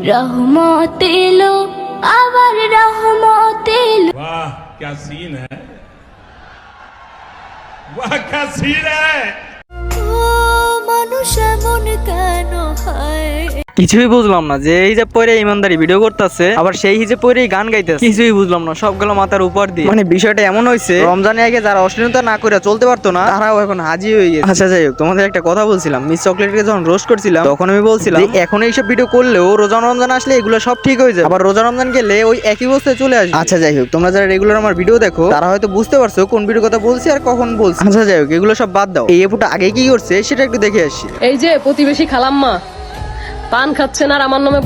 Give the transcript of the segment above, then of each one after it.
रहमत yellow our रहमत yellow. वाह क्या सीन है, वाह क्या सीन है। ও মানুষ এমন কেন হয়? কিছুই বুঝলাম না যে এই যে পরে ইমানদারি ভিডিও করতেছে আবার সেই হিসেবে পরে গান গাইতেছে। কিছুই বুঝলাম না, সবগুলো মাথার উপর দিয়ে। মানে বিষয়টা এমন হয়েছে, রমজানে আগে যারা অশ্লীলতা না করে চলতে পারতো না তারাও এখন হাজি হয়ে গেছে। আচ্ছা যাই হোক, তোমাদের একটা কথা বলছিলাম, মিস চকলেটকে যখন রোস্ট করছিলাম তখন আমি বলছিলাম যে এখন এইসব ভিডিও করলেও রোজা রমজান আসলে এগুলো সব ঠিক হয়ে যায়, আবার রোজা রমজান গেলে ওই একই অবস্থায় চলে আসবে। আচ্ছা যাই হোক, তোমরা যারা রেগুলার আমার ভিডিও দেখো তারা হয়তো বুঝতে পারছো কোন ভিডিও কথা বলছি আর কখন বলছি। আচ্ছা যাই হোক, এগুলো সব বাদ দাও, এই এপুটা আগে কি করছে সেটা একটু দেখে আসি। এই যে প্রতিবেশী খালাম্মা পান খাচ্ছেন আর আমার নামে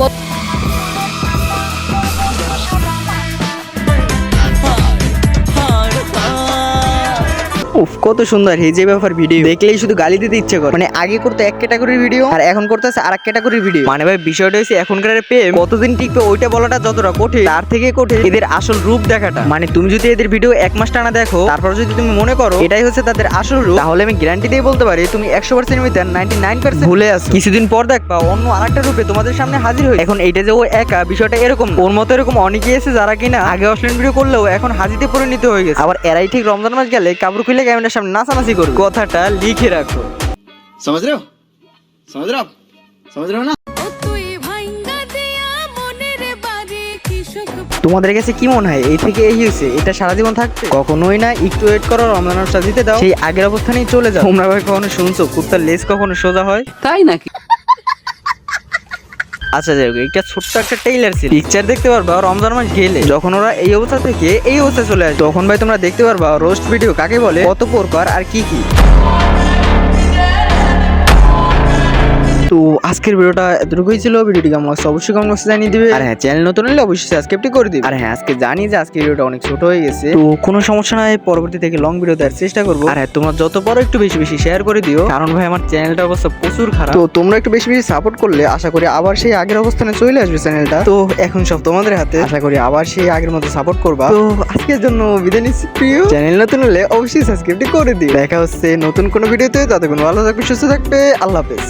উফ কত সুন্দর এই যে ব্যাপার, ভিডিও দেখলেই শুধু গালি দিতে ইচ্ছে করে। মানে আগে করতে এক ক্যাটাগরির ভিডিও আর এখন করতেছে আরেক ক্যাটাগরির ভিডিও। মানে ভাই বিষয়টা হচ্ছে এখনকার প্রেম কতদিন টিকবে ওইটা বলাটা যতটা কঠিন, তার থেকে কঠিন এদের আসল রূপ দেখাটা। মানে তুমি যদি এদের ভিডিও এক মাস টানা দেখো, তারপর যদি তুমি মনে করো এটাই হচ্ছে তাদের আসল রূপ, তাহলে আমি গ্যারান্টি দিয়ে বলতে পারি তুমি 100% মিটার 99% ভুলে আছো। কিছুদিন পর দেখবা অন্য আরেকটা রূপে তোমাদের সামনে হাজির হয়ে। এখন এইটা যে ও একা, বিষয়টা এরকম, ওর মতো এরকম অনেকেই আছে যারা কিনা আগে অশ্লীল ভিডিও করলেও এখন হাজিতে পরিণত হয়ে গেছে। আবার এরাই ঠিক রমজান মাস গেলে কাপড় খুলে ক্যামেরার সামনে নাচানাচি করবে। কথাটা লিখে রাখো। समझ रहे हो आप समझ रहे हो ना। তোমাদের কাছে কি মনে হয় এই থেকে এই হয়েছে এটা সারা জীবন থাকবে? কখনোই না, একটু ওয়েট করো, রমজানটা দিতে দাও, সেই আগের অবস্থানেই চলে যাও। তোমরা ভাই কখনো শুনছো কুত্তার লেজ কখনো সোজা হয়? তাই নাকি? আচ্ছা যাই হোক, একটা ছোট্ট একটা টেইলার ছিল, পিকচার দেখতে পারবা রমজান মাস গেলে যখন ওরা এই অবস্থা থেকে এই অবস্থায় চলে আসে, তখন ভাই তোমরা দেখতে পারবা রোস্ট ভিডিও কাকে বলে, কত প্রকার আর কি কি। তো আজকের ভিডিওটা এতটুকুই ছিল। ভিডিওটি কেমন লাগছে অবশ্যই কমেন্ট বক্সে জানিয়ে দিবে। আর হ্যাঁ, চ্যানেল নতুন হলে অবশ্যই সাবস্ক্রাইবটি করে দিবে। আর হ্যাঁ, আজকে জানি যে আজকের ভিডিওটা অনেক ছোট হয়ে গেছে, তো কোনো সমস্যা নাই, পরবর্তী থেকে লং ভিডিও দেওয়ার চেষ্টা করবো। আর হ্যাঁ, তোমরা যত পারো একটু বেশি বেশি শেয়ার করে দিও, কারণ ভাই আমার চ্যানেলটার অবস্থা প্রচুর খারাপ। তো তোমরা একটু বেশি বেশি সাপোর্ট করলে আশা করি আবার সেই আগের অবস্থানে চলে আসবে চ্যানেলটা। তো এখন সব তোমাদের হাতে, আশা করি আবার সেই আগের মতো সাপোর্ট করবা। তো আজকের জন্য বিদায় নিচ্ছি প্রিয়। চ্যানেল নতুন হলে অবশ্যই সাবস্ক্রাইবটি করে দিও। দেখা হচ্ছে নতুন কোনো ভিডিওতে, ততক্ষণ ভালো থাকবে, সুস্থ থাকবে, আল্লাহ হাফেজ।